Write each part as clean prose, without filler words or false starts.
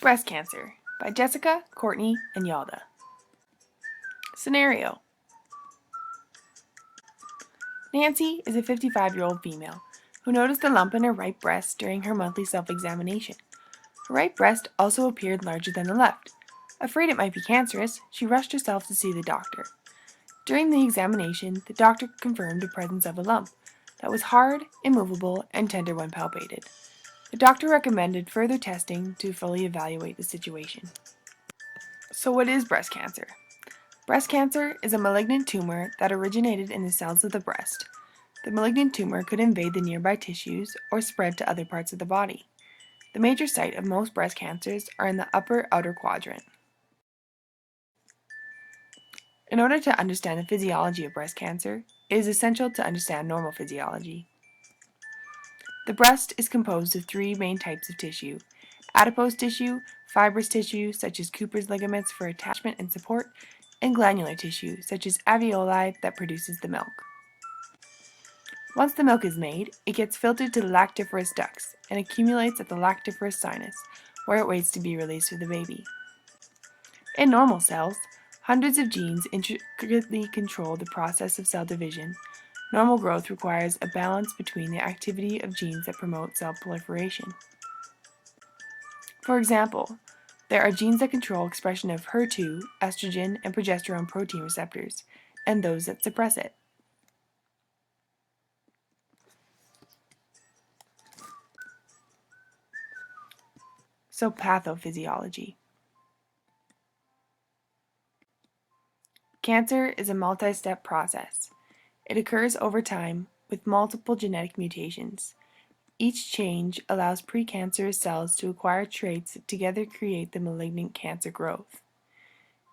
Breast Cancer by Jessica, Courtney, and Yalda. Scenario: Nancy is a 55-year-old female who noticed a lump in her right breast during her monthly self-examination. Her right breast also appeared larger than the left. Afraid it might be cancerous, she rushed herself to see the doctor. During the examination, the doctor confirmed the presence of a lump that was hard, immovable, and tender when palpated. The doctor recommended further testing to fully evaluate the situation. So what is breast cancer? Breast cancer is a malignant tumor that originated in the cells of the breast. The malignant tumor could invade the nearby tissues or spread to other parts of the body. The major site of most breast cancers are in the upper outer quadrant. In order to understand the physiology of breast cancer, it is essential to understand normal physiology. The breast is composed of three main types of tissue: adipose tissue, fibrous tissue such as Cooper's ligaments for attachment and support, and glandular tissue such as alveoli that produces the milk. Once the milk is made, it gets filtered to the lactiferous ducts and accumulates at the lactiferous sinus, where it waits to be released for the baby. In normal cells, hundreds of genes intricately control the process of cell division. Normal growth requires a balance between the activity of genes that promote cell proliferation. For example, there are genes that control expression of HER2, estrogen, and progesterone protein receptors, and those that suppress it. So, pathophysiology. Cancer is a multi-step process. It occurs over time with multiple genetic mutations. Each change allows precancerous cells to acquire traits that together create the malignant cancer growth.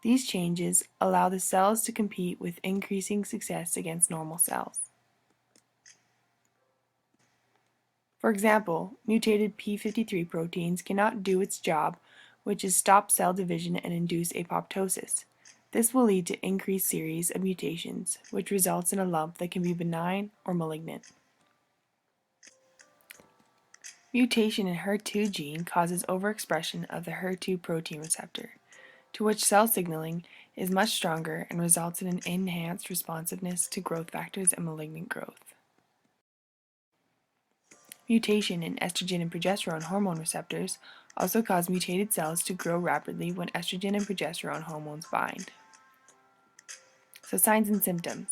These changes allow the cells to compete with increasing success against normal cells. For example, mutated p53 proteins cannot do its job, which is stop cell division and induce apoptosis. This will lead to increased series of mutations, which results in a lump that can be benign or malignant. Mutation in HER2 gene causes overexpression of the HER2 protein receptor, to which cell signaling is much stronger and results in an enhanced responsiveness to growth factors and malignant growth. Mutation in estrogen and progesterone hormone receptors also cause mutated cells to grow rapidly when estrogen and progesterone hormones bind. So signs and symptoms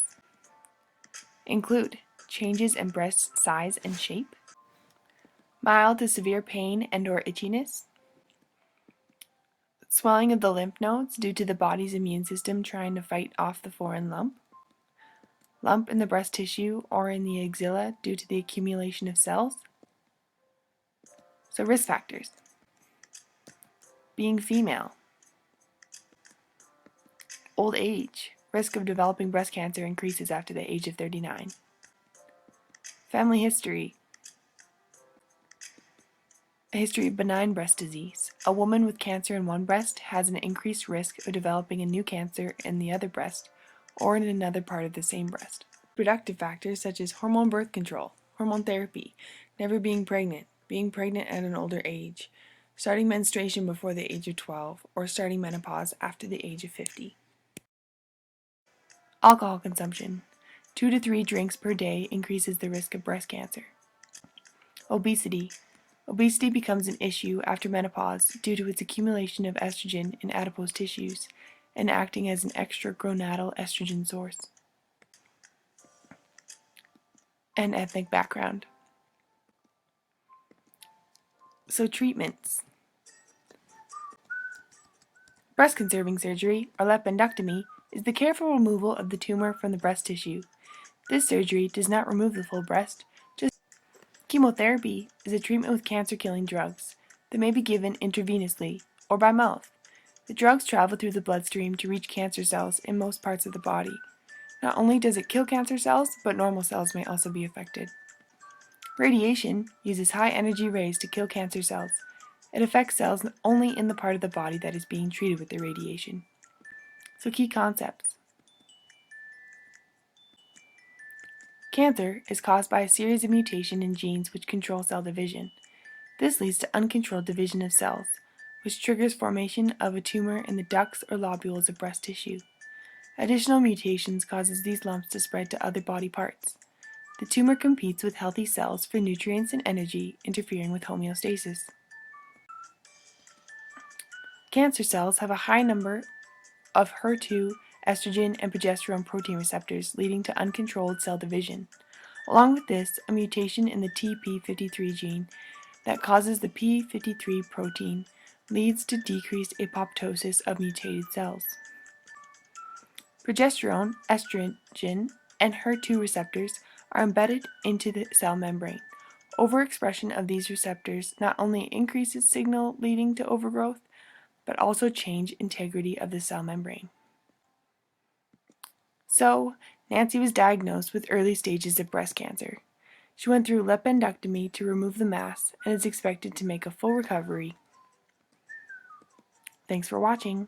include changes in breast size and shape, mild to severe pain and/or itchiness, swelling of the lymph nodes due to the body's immune system trying to fight off the foreign lump in the breast tissue or in the axilla due to the accumulation of cells. So risk factors: being female, old age, risk of developing breast cancer increases after the age of 39. Family history: a history of benign breast disease. A woman with cancer in one breast has an increased risk of developing a new cancer in the other breast or in another part of the same breast. Reproductive factors such as hormone birth control, hormone therapy, never being pregnant at an older age, starting menstruation before the age of 12, or starting menopause after the age of 50. Alcohol consumption: 2 to 3 drinks per day increases the risk of breast cancer. Obesity: obesity becomes an issue after menopause due to its accumulation of estrogen in adipose tissues and acting as an extra gonadal estrogen source. And ethnic background. So treatments: breast conserving surgery, or lependectomy, is the careful removal of the tumor from the breast tissue. This surgery does not remove the full breast. Chemotherapy is a treatment with cancer-killing drugs that may be given intravenously or by mouth. The drugs travel through the bloodstream to reach cancer cells in most parts of the body. Not only does it kill cancer cells, but normal cells may also be affected. Radiation uses high-energy rays to kill cancer cells. It affects cells only in the part of the body that is being treated with the radiation. So key concepts: cancer is caused by a series of mutations in genes which control cell division. This leads to uncontrolled division of cells, which triggers formation of a tumor in the ducts or lobules of breast tissue. Additional mutations causes these lumps to spread to other body parts. The tumor competes with healthy cells for nutrients and energy, interfering with homeostasis. Cancer cells have a high number of HER2, estrogen, and progesterone protein receptors, leading to uncontrolled cell division. Along with this, a mutation in the TP53 gene that causes the p53 protein leads to decreased apoptosis of mutated cells. Progesterone, estrogen, and HER2 receptors are embedded into the cell membrane. Overexpression of these receptors not only increases signal leading to overgrowth, but also change integrity of the cell membrane. So, Nancy was diagnosed with early stages of breast cancer. She went through lipendectomy to remove the mass and is expected to make a full recovery. Thanks for watching.